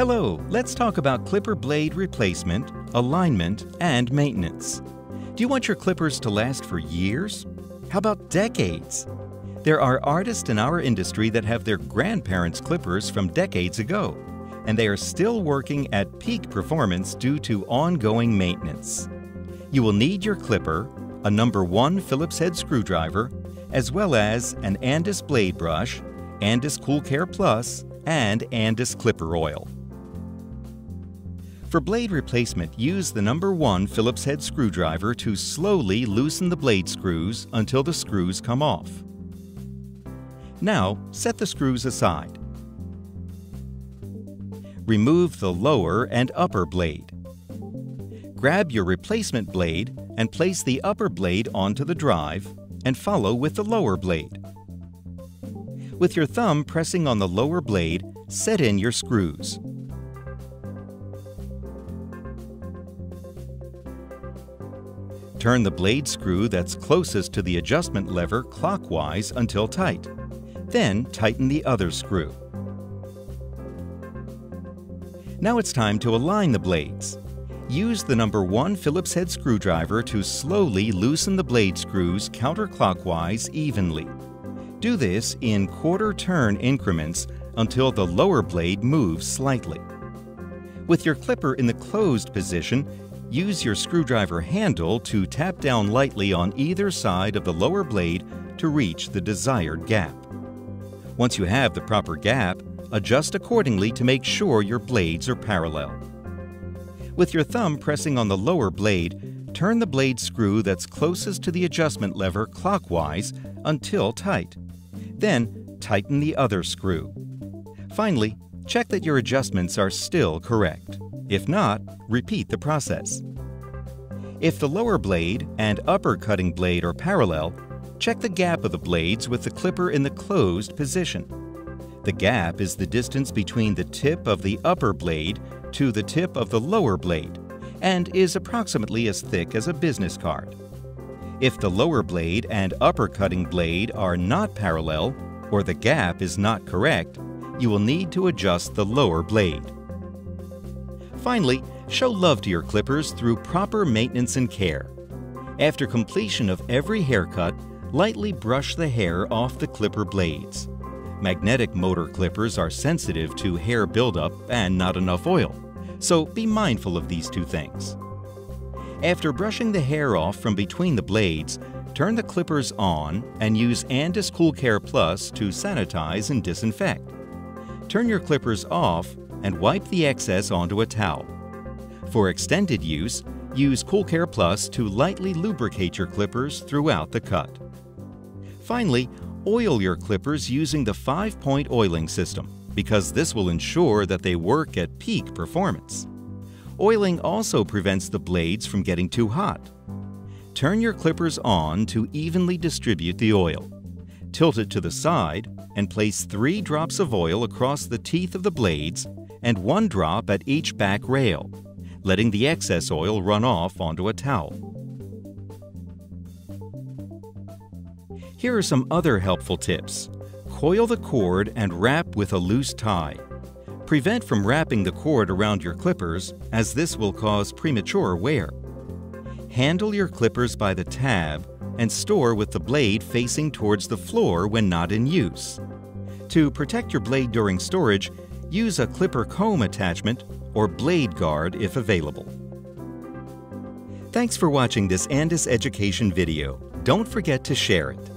Hello, let's talk about clipper blade replacement, alignment, and maintenance. Do you want your clippers to last for years? How about decades? There are artists in our industry that have their grandparents' clippers from decades ago, and they are still working at peak performance due to ongoing maintenance. You will need your clipper, a number 1 Phillips head screwdriver, as well as an Andis blade brush, Andis Cool Care Plus, and Andis clipper oil. For blade replacement, use the number 1 Phillips head screwdriver to slowly loosen the blade screws until the screws come off. Now, set the screws aside. Remove the lower and upper blade. Grab your replacement blade and place the upper blade onto the drive and follow with the lower blade. With your thumb pressing on the lower blade, set in your screws. Turn the blade screw that's closest to the adjustment lever clockwise until tight. Then tighten the other screw. Now it's time to align the blades. Use the number 1 Phillips head screwdriver to slowly loosen the blade screws counterclockwise evenly. Do this in quarter-turn increments until the lower blade moves slightly. With your clipper in the closed position, use your screwdriver handle to tap down lightly on either side of the lower blade to reach the desired gap. Once you have the proper gap, adjust accordingly to make sure your blades are parallel. With your thumb pressing on the lower blade, turn the blade screw that's closest to the adjustment lever clockwise until tight. Then, tighten the other screw. Finally, check that your adjustments are still correct. If not, repeat the process. If the lower blade and upper cutting blade are parallel, check the gap of the blades with the clipper in the closed position. The gap is the distance between the tip of the upper blade to the tip of the lower blade and is approximately as thick as a business card. If the lower blade and upper cutting blade are not parallel or the gap is not correct, you will need to adjust the lower blade. Finally, show love to your clippers through proper maintenance and care. After completion of every haircut, lightly brush the hair off the clipper blades. Magnetic motor clippers are sensitive to hair buildup and not enough oil, so be mindful of these two things. After brushing the hair off from between the blades, turn the clippers on and use Andis Cool Care Plus to sanitize and disinfect. Turn your clippers off and wipe the excess onto a towel. For extended use, use Cool Care Plus to lightly lubricate your clippers throughout the cut. Finally, oil your clippers using the 5-point oiling system because this will ensure that they work at peak performance. Oiling also prevents the blades from getting too hot. Turn your clippers on to evenly distribute the oil. Tilt it to the side and place 3 drops of oil across the teeth of the blades and 1 drop at each back rail, letting the excess oil run off onto a towel. Here are some other helpful tips. Coil the cord and wrap with a loose tie. Prevent from wrapping the cord around your clippers, as this will cause premature wear. Handle your clippers by the tab and store with the blade facing towards the floor when not in use. To protect your blade during storage, use a clipper comb attachment or blade guard if available. Thanks for watching this Andis education video. Don't forget to share it.